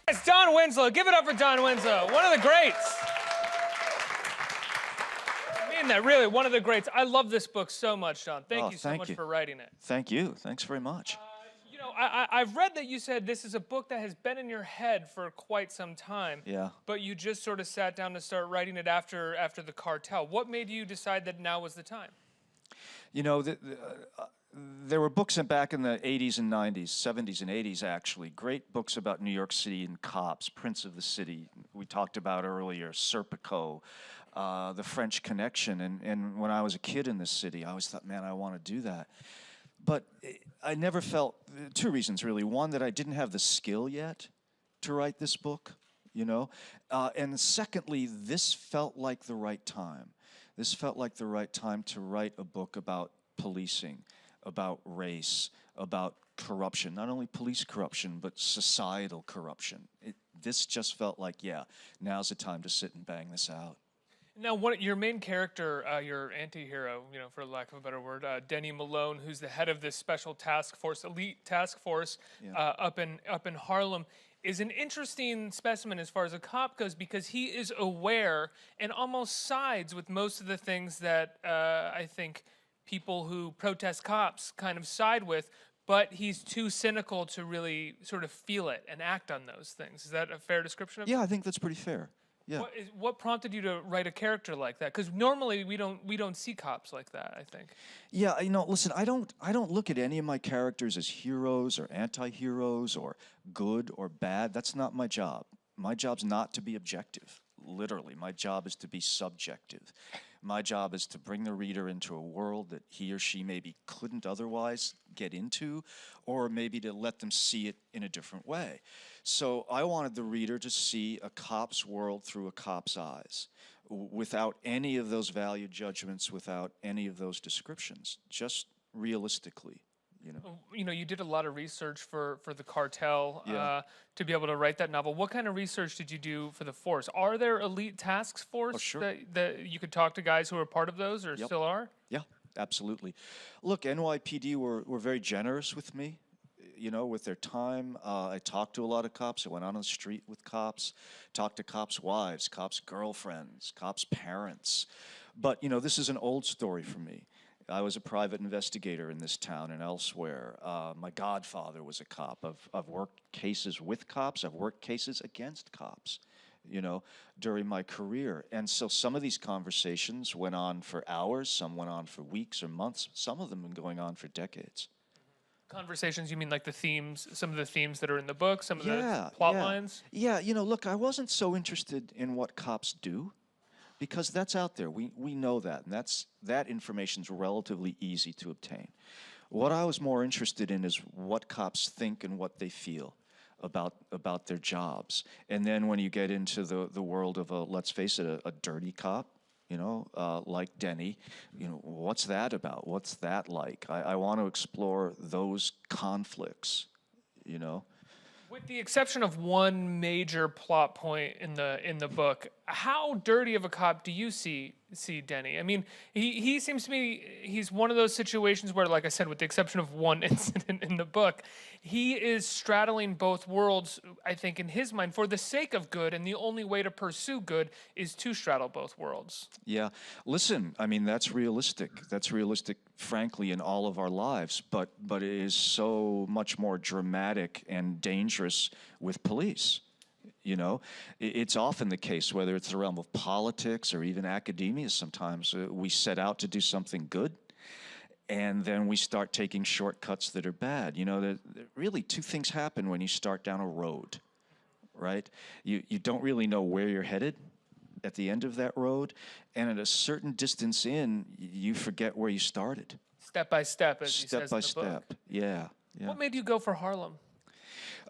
It's Don Winslow. Give it up for Don Winslow, one of the greats. I mean that, really, one of the greats. I love this book so much, Don. Thank you so much for writing it. Thank you. Thanks very much. You know, I've read that you said this is a book that has been in your head for quite some time. Yeah. But you just sort of sat down to start writing it after the Cartel. What made you decide that now was the time? You know, there were books back in the 80s and 90s, 70s and 80s actually, great books about New York City and cops, Prince of the City, we talked about earlier, Serpico, The French Connection, and when I was a kid in this city, I always thought, man, I want to do that. But I never felt, two reasons really. One, that I didn't have the skill yet to write this book, you know, and secondly, this felt like the right time. This felt like the right time to write a book about policing, about race, about corruption, not only police corruption, but societal corruption. This just felt like, yeah, now's the time to sit and bang this out. Now, your main character, your anti-hero, you know, for lack of a better word, Denny Malone, who's the head of this special task force, elite task force, up in Harlem, is an interesting specimen as far as a cop goes, because he is aware and almost sides with most of the things that I think people who protest cops kind of side with, but he's too cynical to really sort of feel it and act on those things. Is that a fair description of it? Yeah, I think that's pretty fair. Yeah. What prompted you to write a character like that? Because normally we don't see cops like that, I think. Yeah, you know, listen, I don't look at any of my characters as heroes or anti-heroes or good or bad. That's not my job. My job's not to be objective. Literally, my job is to be subjective. My job is to bring the reader into a world that he or she maybe couldn't otherwise get into, or maybe to let them see it in a different way. So I wanted the reader to see a cop's world through a cop's eyes, without any of those value judgments, without any of those descriptions, just realistically. You know, you did a lot of research for the Cartel to be able to write that novel. What kind of research did you do for the force? Are there elite task force that you could talk to guys who are part of those or still are? Yeah, absolutely. Look, NYPD were very generous with me, you know, with their time. I talked to a lot of cops. I went on the street with cops, talked to cops' wives, cops' girlfriends, cops' parents. But, you know, this is an old story for me. I was a private investigator in this town and elsewhere. My godfather was a cop. I've worked cases with cops. I've worked cases against cops, you know, during my career. And so some of these conversations went on for hours, some went on for weeks or months, some of them have been going on for decades. Conversations, you mean like the themes, some of the themes that are in the book, some of the plot lines? Yeah, you know, look, I wasn't so interested in what cops do, because that's out there. We know that, and that information's relatively easy to obtain. What I was more interested in is what cops think and what they feel about their jobs. And then when you get into the world of let's face it, a dirty cop, you know, like Denny, you know, what's that about? What's that like? I want to explore those conflicts, you know. With the exception of one major plot point in the book, how dirty of a cop do you see Denny? I mean, he seems to me, he's one of those situations where, like I said, with the exception of one incident in the book, he is straddling both worlds, I think, in his mind, for the sake of good, and the only way to pursue good is to straddle both worlds. Yeah, listen, I mean, that's realistic. That's realistic, frankly, in all of our lives, but it is so much more dramatic and dangerous with police. You know, it's often the case, whether it's the realm of politics or even academia sometimes, we set out to do something good, and then we start taking shortcuts that are bad. You know, really two things happen when you start down a road, right? You don't really know where you're headed at the end of that road, and at a certain distance in, you forget where you started. Step by step, as he says in the book. Step by step, yeah. What made you go for Harlem?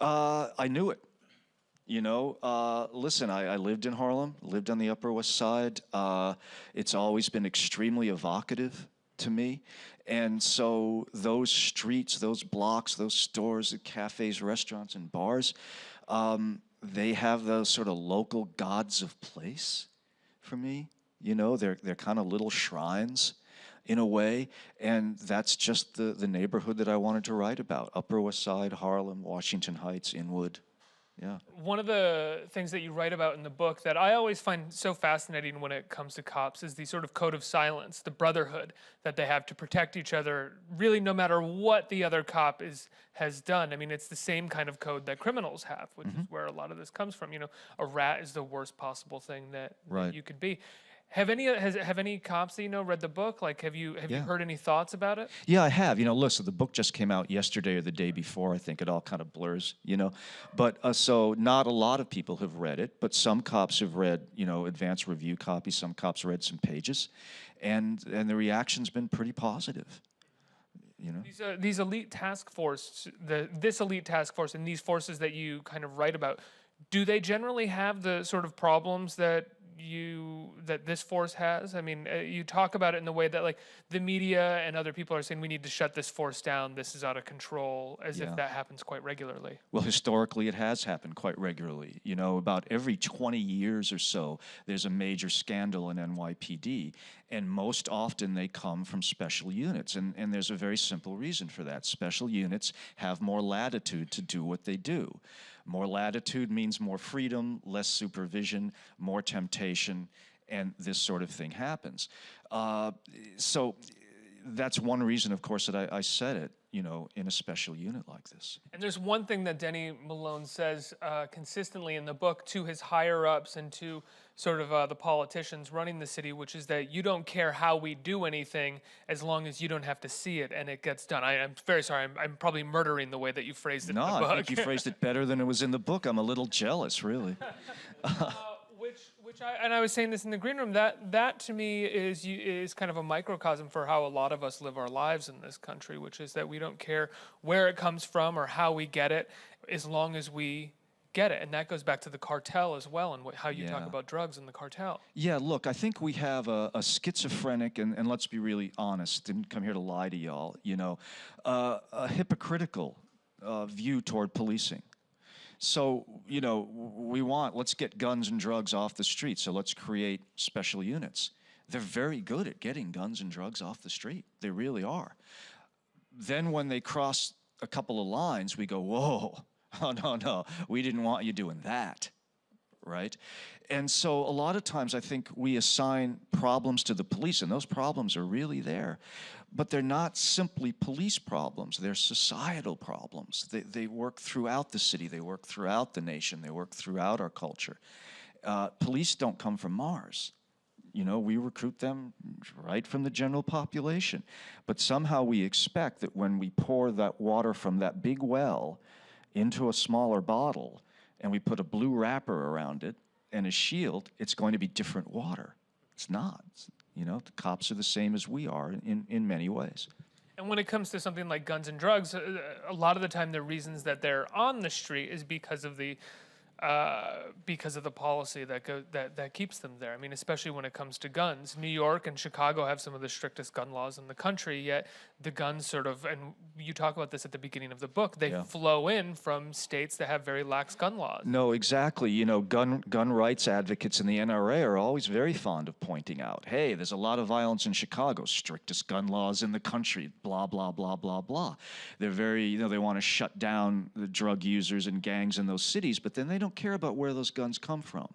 I knew it. You know, listen, I lived in Harlem, lived on the Upper West Side. It's always been extremely evocative to me. And so those streets, those blocks, those stores, the cafes, restaurants, and bars, they have those sort of local gods of place for me. You know, they're kind of little shrines in a way, and that's just the neighborhood that I wanted to write about. Upper West Side, Harlem, Washington Heights, Inwood. Yeah. One of the things that you write about in the book that I always find so fascinating when it comes to cops is the sort of code of silence, the brotherhood that they have to protect each other, really no matter what the other cop has done. I mean, it's the same kind of code that criminals have, which is where a lot of this comes from. You know, a rat is the worst possible thing that Right. you could be. Have any cops that you know read the book? Like, have you Yeah. heard any thoughts about it? Yeah, I have. You know, listen, the book just came out yesterday or the day before. I think it all kind of blurs, you know. But so not a lot of people have read it, but some cops have read, you know, advanced review copies. Some cops read some pages, and the reaction's been pretty positive. You know. These elite task force, this elite task force, and these forces that you kind of write about, do they generally have the sort of problems that this force has? I mean, you talk about it in the way that like the media and other people are saying we need to shut this force down. This is out of control, as if that happens quite regularly. Well, historically, it has happened quite regularly. You know, about every 20 years or so, there's a major scandal in NYPD, and most often they come from special units. And there's a very simple reason for that. Special units have more latitude to do what they do. More latitude means more freedom, less supervision, more temptation, and this sort of thing happens. So that's one reason, of course, that I said it, you know, in a special unit like this. And there's one thing that Denny Malone says consistently in the book to his higher-ups and to sort of the politicians running the city, which is that you don't care how we do anything as long as you don't have to see it and it gets done. I'm very sorry. I'm probably murdering the way that you phrased it in the book. No, I think you phrased it better than it was in the book. I'm a little jealous, really. I was saying this in the green room, that to me is kind of a microcosm for how a lot of us live our lives in this country, which is that we don't care where it comes from or how we get it, as long as we get it. And that goes back to the cartel as well, and how you talk about drugs in the cartel. Yeah, look, I think we have a schizophrenic, and let's be really honest, didn't come here to lie to y'all, you know, a hypocritical view toward policing. So, you know, let's get guns and drugs off the street, so let's create special units. They're very good at getting guns and drugs off the street. They really are. Then when they cross a couple of lines, we go, whoa, oh, no, we didn't want you doing that, right? And so a lot of times I think we assign problems to the police, and those problems are really there. But they're not simply police problems. They're societal problems. They work throughout the city. They work throughout the nation. They work throughout our culture. Police don't come from Mars. You know, we recruit them right from the general population. But somehow we expect that when we pour that water from that big well into a smaller bottle and we put a blue wrapper around it and a shield, it's going to be different water. It's not. You know, the cops are the same as we are in many ways. And when it comes to something like guns and drugs, a lot of the time the reasons that they're on the street is because of the policy that keeps them there. I mean, especially when it comes to guns. New York and Chicago have some of the strictest gun laws in the country, yet the guns sort of, and you talk about this at the beginning of the book, they flow in from states that have very lax gun laws. No, exactly. You know, gun rights advocates in the NRA are always very fond of pointing out, hey, there's a lot of violence in Chicago, strictest gun laws in the country, blah, blah, blah, blah, blah. They're very, you know, they want to shut down the drug users and gangs in those cities, but then they don't care about where those guns come from.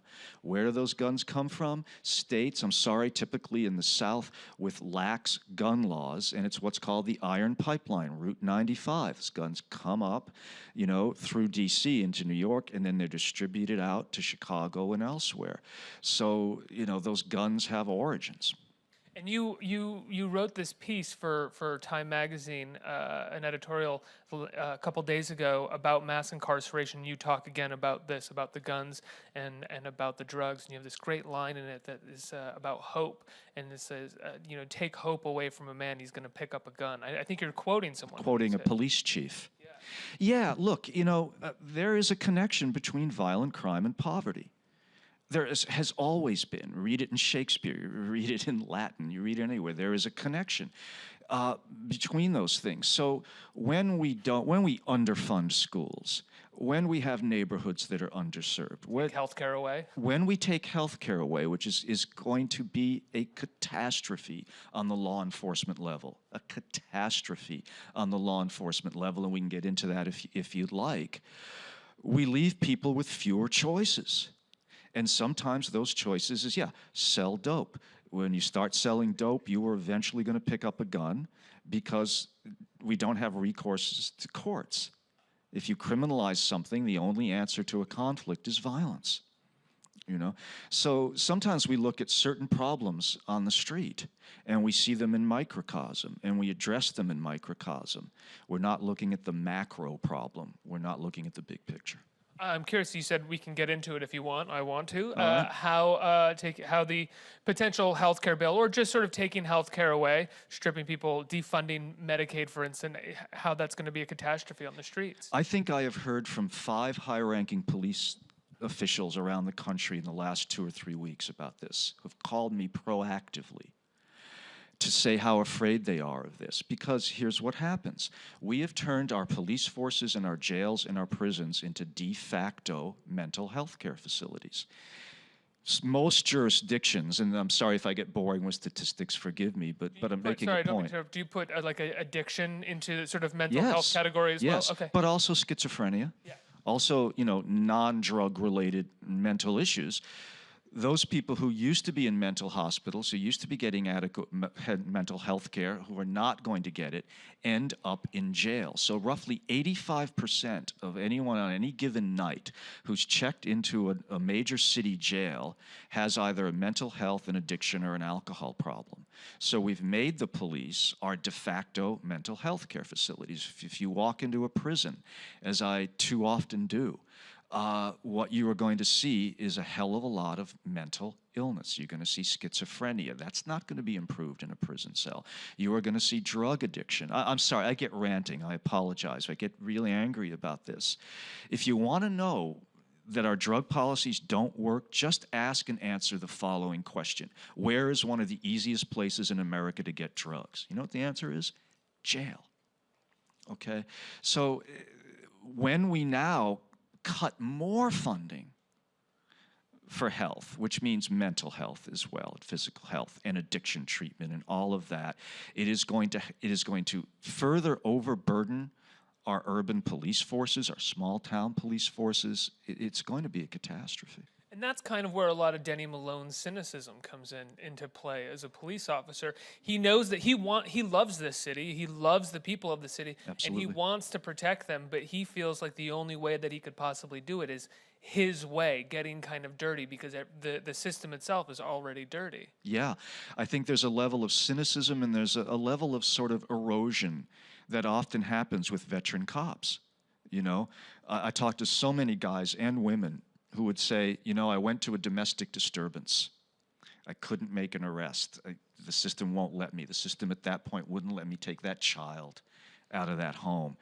Where do those guns come from? States, I'm sorry, typically in the South with lax gun laws, and it's what's called the Iron Pipeline, Route 95. Those guns come up, you know, through D.C. into New York, and then they're distributed out to Chicago and elsewhere. So, you know, those guns have origins. And you wrote this piece for Time Magazine, an editorial a couple days ago about mass incarceration. You talk again about this, about the guns and about the drugs. And you have this great line in it that is about hope. And it says, you know, take hope away from a man, he's going to pick up a gun. I think you're quoting someone. Quoting a police chief. Yeah, look, you know, there is a connection between violent crime and poverty. There has always been. Read it in Shakespeare, you read it in Latin, you read it anywhere. There is a connection between those things. So when we underfund schools, when we have neighborhoods that are underserved, take healthcare away. When we take healthcare away, which is going to be a catastrophe on the law enforcement level, a catastrophe on the law enforcement level, and we can get into that if you'd like. we leave people with fewer choices. And sometimes those choices is, yeah, sell dope. When you start selling dope, you are eventually going to pick up a gun because we don't have recourse to courts. If you criminalize something, the only answer to a conflict is violence. You know, so sometimes we look at certain problems on the street and we see them in microcosm and we address them in microcosm. We're not looking at the macro problem. We're not looking at the big picture. I'm curious. You said we can get into it if you want. I want to. All right. How the potential healthcare bill, or just sort of taking healthcare away, stripping people, defunding Medicaid, for instance, how that's going to be a catastrophe on the streets. I think I have heard from 5 high-ranking police officials around the country in the last 2 or 3 weeks about this, who've called me proactively to say how afraid they are of this. Because here's what happens. We have turned our police forces and our jails and our prisons into de facto mental health care facilities. Most jurisdictions, and I'm sorry if I get boring with statistics, forgive me, but I'm making a point. Do you put like a addiction into sort of mental Yes. health category as Yes. well? Okay. But also schizophrenia. Yeah. Also, you know, non-drug related mental issues. Those people who used to be in mental hospitals, who used to be getting adequate mental health care, who are not going to get it, end up in jail. So roughly 85% of anyone on any given night who's checked into a major city jail has either a mental health, an addiction, or an alcohol problem. So we've made the police our de facto mental health care facilities. If you walk into a prison, as I too often do, what you are going to see is a hell of a lot of mental illness. You're going to see schizophrenia. That's not going to be improved in a prison cell. You are going to see drug addiction. I'm sorry, I get ranting. I apologize. I get really angry about this. If you want to know that our drug policies don't work, just ask and answer the following question. Where is one of the easiest places in America to get drugs? You know what the answer is? Jail. Okay? So when we now cut more funding for health, which means mental health as well, physical health and addiction treatment and all of that, it is going to further overburden our urban police forces, our small town police forces. It's going to be a catastrophe. And that's kind of where a lot of Denny Malone's cynicism comes into play as a police officer. He knows that he loves this city, he loves the people of the city, Absolutely. and he wants to protect them, but he feels like the only way that he could possibly do it is his way, getting kind of dirty, because the system itself is already dirty. Yeah, I think there's a level of cynicism and there's a level of sort of erosion that often happens with veteran cops. You know, I talk to so many guys and women who would say, you know, I went to a domestic disturbance. I couldn't make an arrest. The system won't let me. The system at that point wouldn't let me take that child out of that home.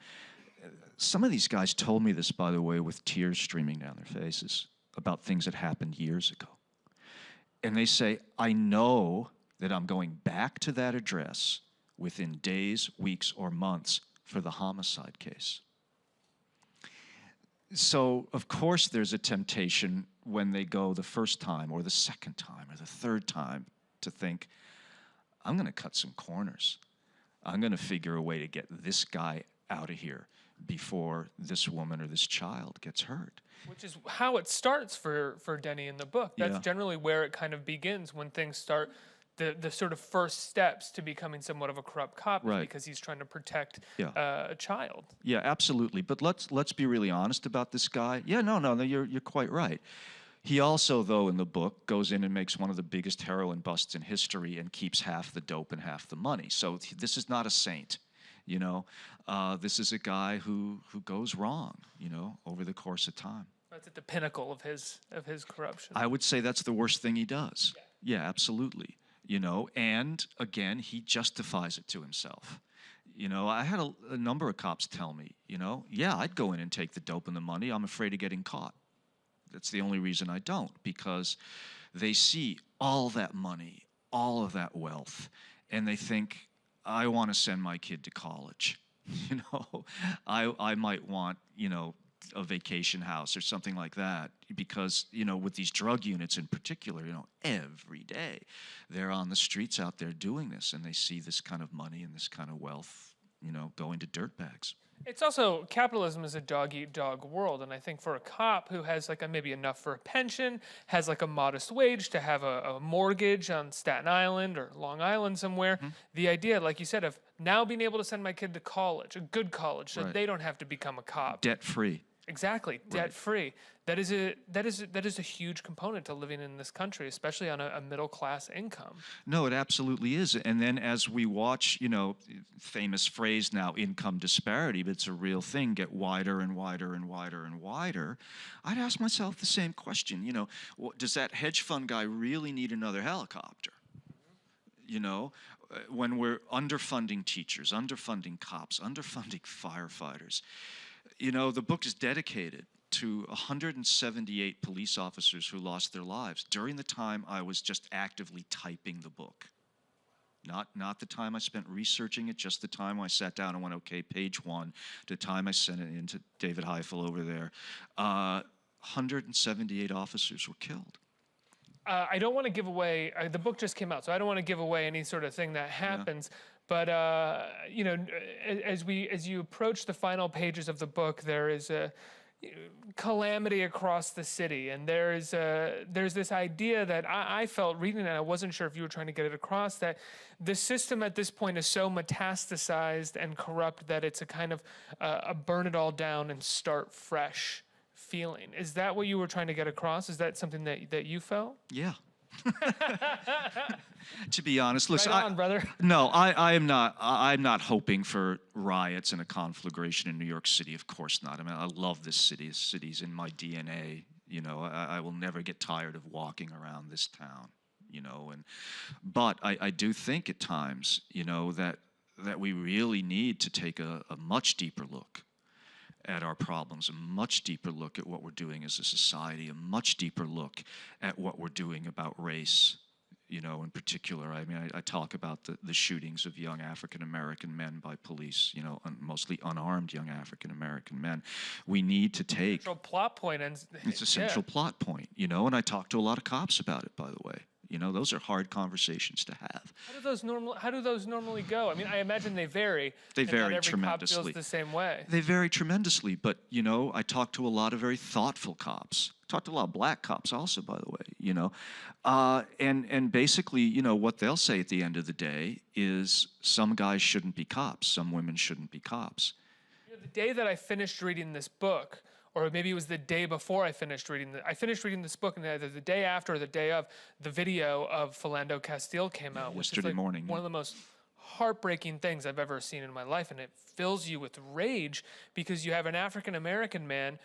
Some of these guys told me this, by the way, with tears streaming down their faces about things that happened years ago. And they say, I know that I'm going back to that address within days, weeks, or months for the homicide case. So, of course, there's a temptation when they go the first time or the second time or the third time to think, I'm going to cut some corners. I'm going to figure a way to get this guy out of here before this woman or this child gets hurt. Which is how it starts for Denny in the book. That's generally where it kind of begins, when things start. The sort of first steps to becoming somewhat of a corrupt cop, is because he's trying to protect a child. Yeah, absolutely. But let's be really honest about this guy. Yeah, no, you're quite right. He also, though, in the book, goes in and makes one of the biggest heroin busts in history and keeps half the dope and half the money. So this is not a saint, you know. This is a guy who goes wrong, you know, over the course of time. That's at the pinnacle of his corruption. I would say that's the worst thing he does. Yeah, absolutely. You know, and again, he justifies it to himself. You know, I had a number of cops tell me, you know, yeah, I'd go in and take the dope and the money. I'm afraid of getting caught. That's the only reason I don't, because they see all that money, all of that wealth, and they think, I want to send my kid to college. You know, I might want, you know, a vacation house or something like that, because, you know, with these drug units in particular, you know, every day they're on the streets out there doing this, and they see this kind of money and this kind of wealth going to dirtbags. It's also, capitalism is a dog-eat-dog world, and I think for a cop who has like maybe enough for a pension, has like a modest wage to have a mortgage on Staten Island or Long Island somewhere, the idea, like you said, of now being able to send my kid to college, a good college, so Right. they don't have to become a cop. Debt-free. Exactly, debt-free. That is a huge component to living in this country, especially on a middle-class income. No, it absolutely is. And then as we watch, famous phrase now, income disparity, but it's a real thing, get wider and wider and wider and wider, I'd ask myself the same question. Does that hedge fund guy really need another helicopter? When we're underfunding teachers, underfunding cops, underfunding firefighters. The book is dedicated to 178 police officers who lost their lives during the time I was just actively typing the book. Not the time I spent researching it, just the time I sat down and went, okay, page 1, the time I sent it in to David Heifel over there. 178 officers were killed. I don't want to give away, the book just came out, so I don't want to give away any sort of thing that happens. But as you approach the final pages of the book, there is a calamity across the city, and there's this idea that I felt reading it. I wasn't sure if you were trying to get it across, that the system at this point is so metastasized and corrupt that it's a kind of a burn it all down and start fresh feeling. Is that what you were trying to get across? Is that something that you felt? Yeah. To be honest, listen, Right on, brother. No, I'm not hoping for riots and a conflagration in New York City. Of course not. I mean, I love this city. This city's in my DNA. I will never get tired of walking around this town. But I do think at times, that we really need to take a much deeper look at our problems, a much deeper look at what we're doing as a society, a much deeper look at what we're doing about race, in particular. I mean, I talk about the shootings of young African-American men by police, mostly unarmed young African-American men. We need to take... Central plot point. It's a central plot point, and I talk to a lot of cops about it, by the way. Those are hard conversations to have. How do those normally go? I mean, I imagine they vary. They vary every tremendously. Cop feels the same way. They vary tremendously, but I talk to a lot of very thoughtful cops. Talked to a lot of black cops also, by the way. And basically, what they'll say at the end of the day is some guys shouldn't be cops, some women shouldn't be cops. The day that I finished reading this book, or maybe it was the day before I finished reading this book, and either the day after or the day of, the video of Philando Castile came out, which is like morning, one of the most heartbreaking things I've ever seen in my life, and it fills you with rage because you have an African-American man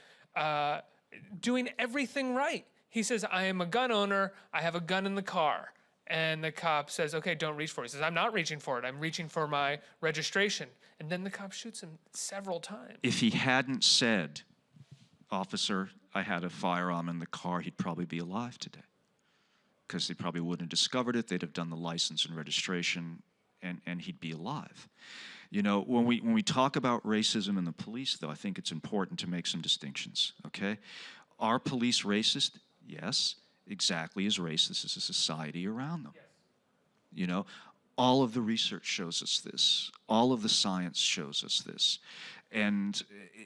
doing everything right. He says, I am a gun owner, I have a gun in the car. And the cop says, okay, don't reach for it. He says, I'm not reaching for it, I'm reaching for my registration. And then the cop shoots him several times. If he hadn't said, officer, I had a firearm in the car, he'd probably be alive today. Because they probably wouldn't have discovered it, they'd have done the license and registration, and he'd be alive. When we talk about racism in the police, though, I think it's important to make some distinctions, okay? Are police racist? Yes, exactly as racist as a society around them. Yes. All of the research shows us this. All of the science shows us this. And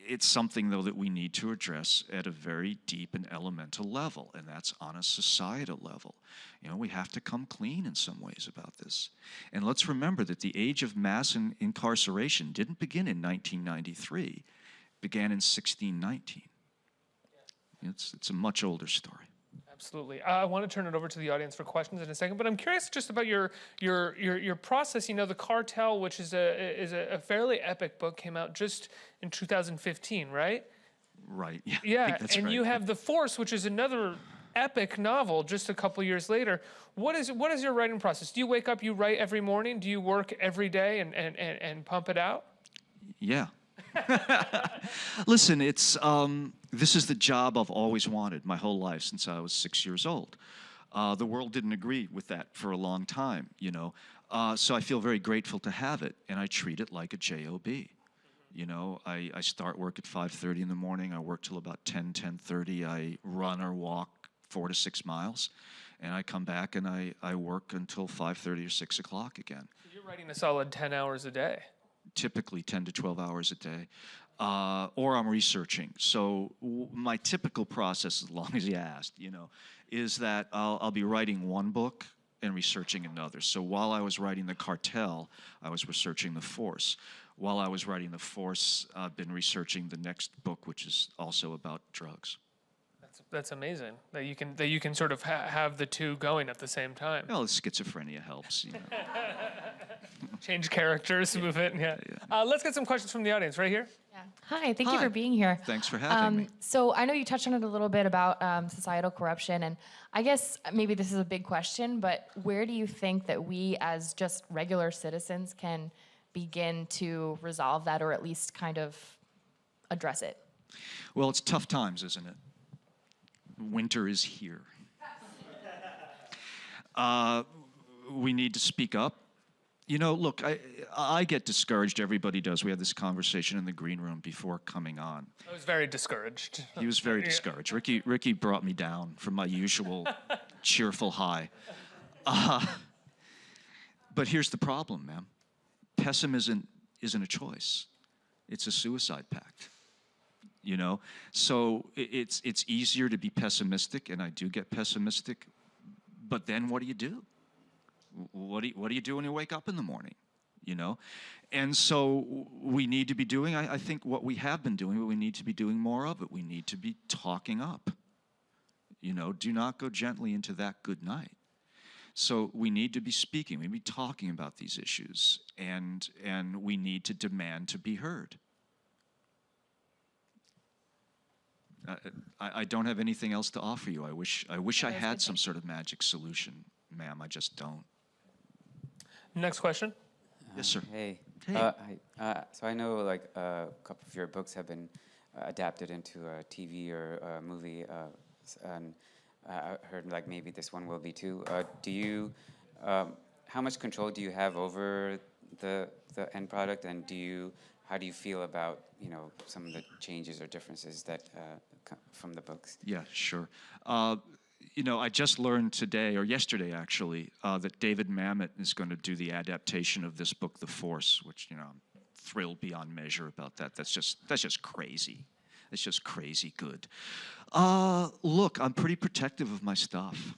it's something, though, that we need to address at a very deep and elemental level, and that's on a societal level. We have to come clean in some ways about this. And let's remember that the age of mass incarceration didn't begin in 1993. It began in 1619. It's a much older story. Absolutely. I want to turn it over to the audience for questions in a second, but I'm curious just about your process. The Cartel, which is a fairly epic book, came out just in 2015, right? Right. Yeah. Yeah, that's and right. you have The Force, which is another epic novel just a couple years later. What is your writing process? Do you wake up, you write every morning? Do you work every day and pump it out? Yeah. Listen, this is the job I've always wanted my whole life since I was 6 years old. The world didn't agree with that for a long time, so I feel very grateful to have it, and I treat it like a job. I start work at 5:30 in the morning. I work till about 10:30. I run or walk 4 to 6 miles, and I come back and I work until 5:30 or 6 o'clock again. You're writing a solid 10 hours a day. typically 10 to 12 hours a day, or I'm researching. So my typical process, as long as you asked, is that I'll be writing one book and researching another. So while I was writing the Cartel, I was researching the Force. While I was writing the Force, I've been researching the next book, which is also about drugs. That's amazing that you can sort of have the two going at the same time. Well, schizophrenia helps. Change characters, move it. Yeah. Let's get some questions from the audience right here. Yeah. Hi, thank you for being here. Thanks for having me. So I know you touched on it a little bit about societal corruption, and I guess maybe this is a big question, but where do you think that we as just regular citizens can begin to resolve that, or at least kind of address it? Well, it's tough times, isn't it? Winter is here. We need to speak up. Look, I get discouraged. Everybody does. We had this conversation in the green room before coming on. I was very discouraged. He was very discouraged. Ricky brought me down from my usual cheerful high. But here's the problem, ma'am. Pessimism isn't a choice. It's a suicide pact. So it's easier to be pessimistic, and I do get pessimistic, but then what do you do? What do you do when you wake up in the morning? And so we need to be doing, I think what we have been doing, but we need to be doing more of it. We need to be talking up. Do not go gently into that good night. So we need to be speaking, we need to be talking about these issues, and we need to demand to be heard. I don't have anything else to offer you. I wish I had some sort of magic solution, ma'am. I just don't. Next question. Yes, sir. Hey. Hey. So I know like a couple of your books have been adapted into a TV or a movie, and I heard like maybe this one will be too. How much control do you have over the end product, and how do you feel about some of the changes or differences that from the books? Yeah, sure. I just learned today, or yesterday actually, that David Mamet is going to do the adaptation of this book, The Force, which I'm thrilled beyond measure about that. That's just crazy. It's just crazy good. Look, I'm pretty protective of my stuff.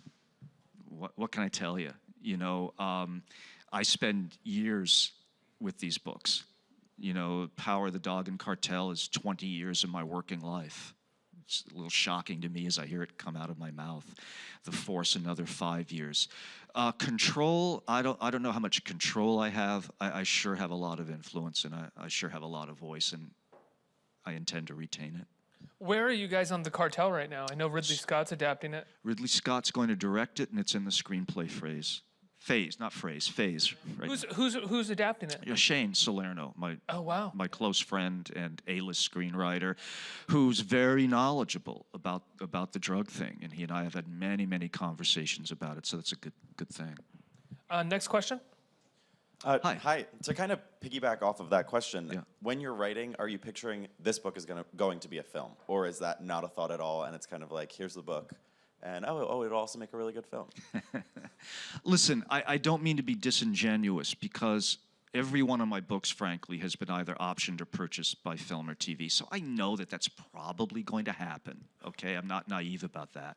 What can I tell you? I spend years with these books. Power of the Dog and Cartel is 20 years of my working life. It's a little shocking to me as I hear it come out of my mouth. The Force, another 5 years. Control, I don't know how much control I have. I sure have a lot of influence, and I sure have a lot of voice, and I intend to retain it. Where are you guys on the Cartel right now? I know Ridley Scott's adapting it. Ridley Scott's going to direct it, and it's in the screenplay phase. Phase. Right? Who's adapting it? Yeah, Shane Salerno, my close friend and A-list screenwriter, who's very knowledgeable about the drug thing, and he and I have had many conversations about it. So that's a good thing. Next question. Hi. To kind of piggyback off of that question, Yeah. when you're writing, are you picturing this book is going to be a film, or is that not a thought at all? And it's kind of like, here's the book. And it'll also make a really good film. Listen, I don't mean to be disingenuous, because every one of my books, frankly, has been either optioned or purchased by film or TV. So I know that that's probably going to happen, okay? I'm not naive about that.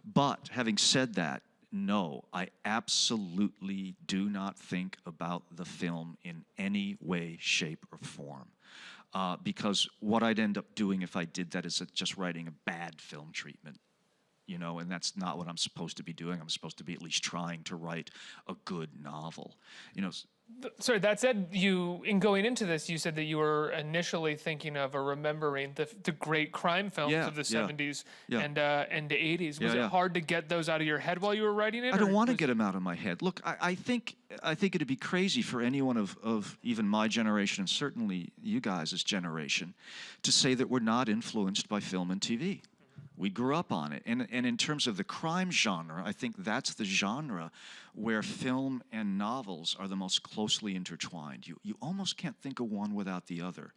But having said that, no, I absolutely do not think about the film in any way, shape, or form. Because what I'd end up doing if I did that is just writing a bad film treatment. And that's not what I'm supposed to be doing. I'm supposed to be at least trying to write a good novel. Sorry, that said, in going into this, you said that you were initially thinking of or remembering the great crime films of the 70s and the 80s. Was it hard to get those out of your head while you were writing it? I don't want to get them out of my head. Look, I think it'd be crazy for anyone of even my generation, and certainly you guys' generation, to say that we're not influenced by film and TV. We grew up on it. And in terms of the crime genre, I think that's the genre where film and novels are the most closely intertwined. You almost can't think of one without the other.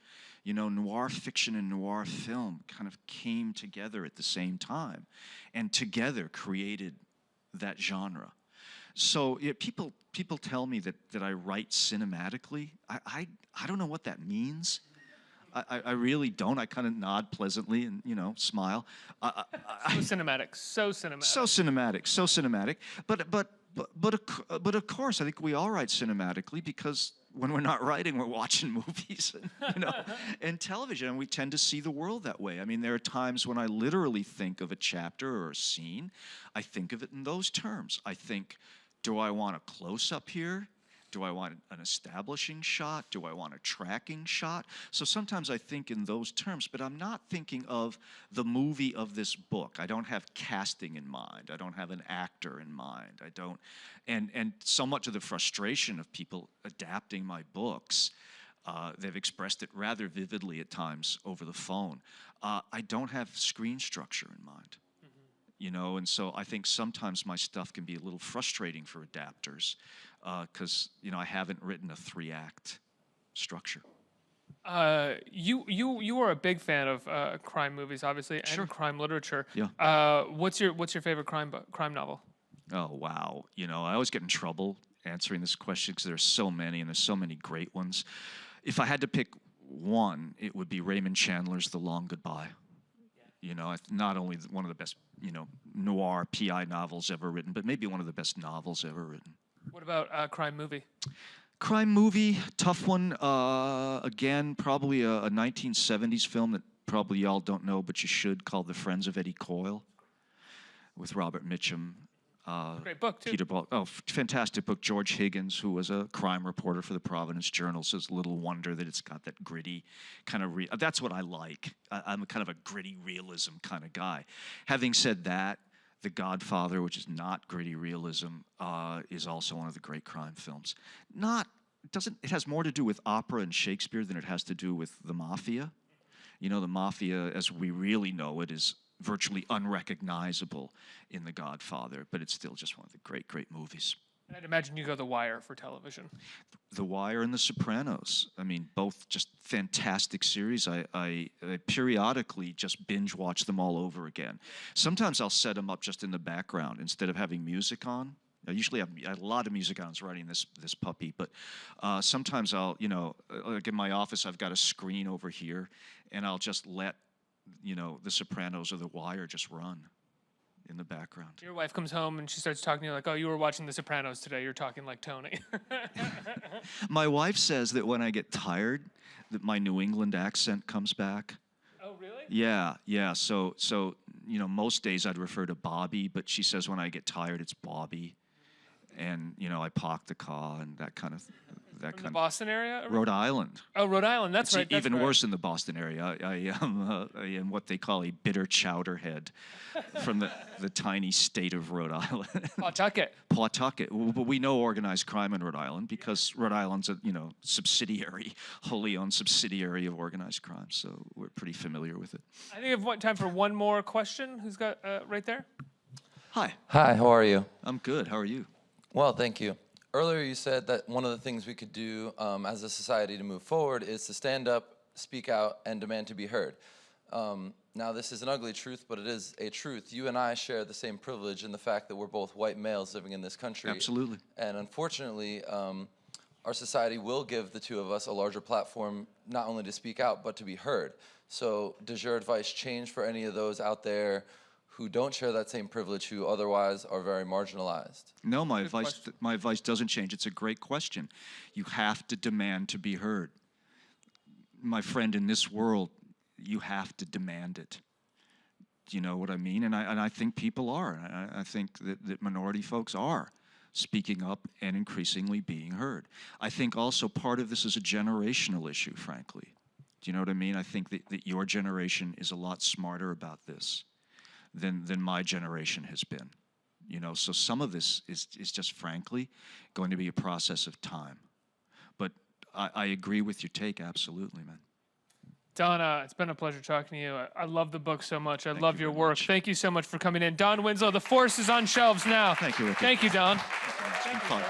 Noir fiction and noir film kind of came together at the same time and together created that genre. So yeah, people tell me that I write cinematically. I don't know what that means. I really don't. I kind of nod pleasantly and, smile. So cinematic, so cinematic. So cinematic. But of course, I think we all write cinematically because when we're not writing, we're watching movies and television, and we tend to see the world that way. I mean, there are times when I literally think of a chapter or a scene. I think of it in those terms. I think, do I want a close-up here? Do I want an establishing shot? Do I want a tracking shot? So sometimes I think in those terms, but I'm not thinking of the movie of this book. I don't have casting in mind. I don't have an actor in mind. I don't, and so much of the frustration of people adapting my books, they've expressed it rather vividly at times over the phone. I don't have screen structure in mind. And so I think sometimes my stuff can be a little frustrating for adapters because, I haven't written a 3-act structure. You are a big fan of crime movies, obviously, and crime literature. Yeah. What's your favorite crime novel? Oh, wow. I always get in trouble answering this question because there's so many, and there's so many great ones. If I had to pick one, it would be Raymond Chandler's The Long Goodbye. Not only one of the best, noir PI novels ever written, but maybe one of the best novels ever written. What about crime movie? Crime movie, tough one. Again, probably a 1970s film that probably y'all don't know, but you should, called The Friends of Eddie Coyle, with Robert Mitchum. Great book, too. Peter Ball. Oh, fantastic book. George Higgins, who was a crime reporter for the Providence Journal, says little wonder that it's got that gritty kind of that's what I like. I'm a kind of a gritty realism kind of guy. Having said that, The Godfather, which is not gritty realism, is also one of the great crime films. It has more to do with opera and Shakespeare than it has to do with the mafia. The mafia, as we really know it, is virtually unrecognizable in The Godfather, but it's still just one of the great, great movies. And I'd imagine you go The Wire for television. The Wire and The Sopranos. I mean, both just fantastic series. I periodically just binge watch them all over again. Sometimes I'll set them up just in the background instead of having music on. I usually have a lot of music on writing this puppy, but sometimes I'll, like in my office, I've got a screen over here, and I'll just let The Sopranos or The Wire just run in the background. Your wife comes home and she starts talking to you like, oh, you were watching The Sopranos today. You're talking like Tony. My wife says that when I get tired, that my New England accent comes back. Oh, really? Yeah. So most days I'd refer to Bobby, but she says when I get tired, it's Bobby. And, I park the car and that kind of From the Boston area? Rhode Island. Oh, Rhode Island. That's right. Even worse in the Boston area. I am what they call a bitter chowderhead from the tiny state of Rhode Island. Pawtucket. But we know organized crime in Rhode Island because Rhode Island's a wholly owned subsidiary of organized crime. So we're pretty familiar with it. I think we have time for one more question. Who's got right there? Hi. Hi, how are you? I'm good. How are you? Well, thank you. Earlier you said that one of the things we could do as a society to move forward is to stand up, speak out, and demand to be heard. Now, this is an ugly truth, but it is a truth. You and I share the same privilege in the fact that we're both white males living in this country. Absolutely. And unfortunately, our society will give the two of us a larger platform, not only to speak out, but to be heard. So does your advice change for any of those out there who don't share that same privilege, who otherwise are very marginalized? No, my advice doesn't change. It's a great question. You have to demand to be heard. My friend, in this world, you have to demand it. Do you know what I mean? And I think people are. I think that minority folks are speaking up and increasingly being heard. I think also part of this is a generational issue, frankly. Do you know what I mean? I think that your generation is a lot smarter about this than my generation has been. So some of this is just frankly going to be a process of time. But I agree with your take, absolutely, man. Don, it's been a pleasure talking to you. I love the book so much. I love your work. Much. Thank you so much for coming in. Don Winslow, The Force is on shelves now. Thank you, Ricky. Thank you, Don. It's been fun.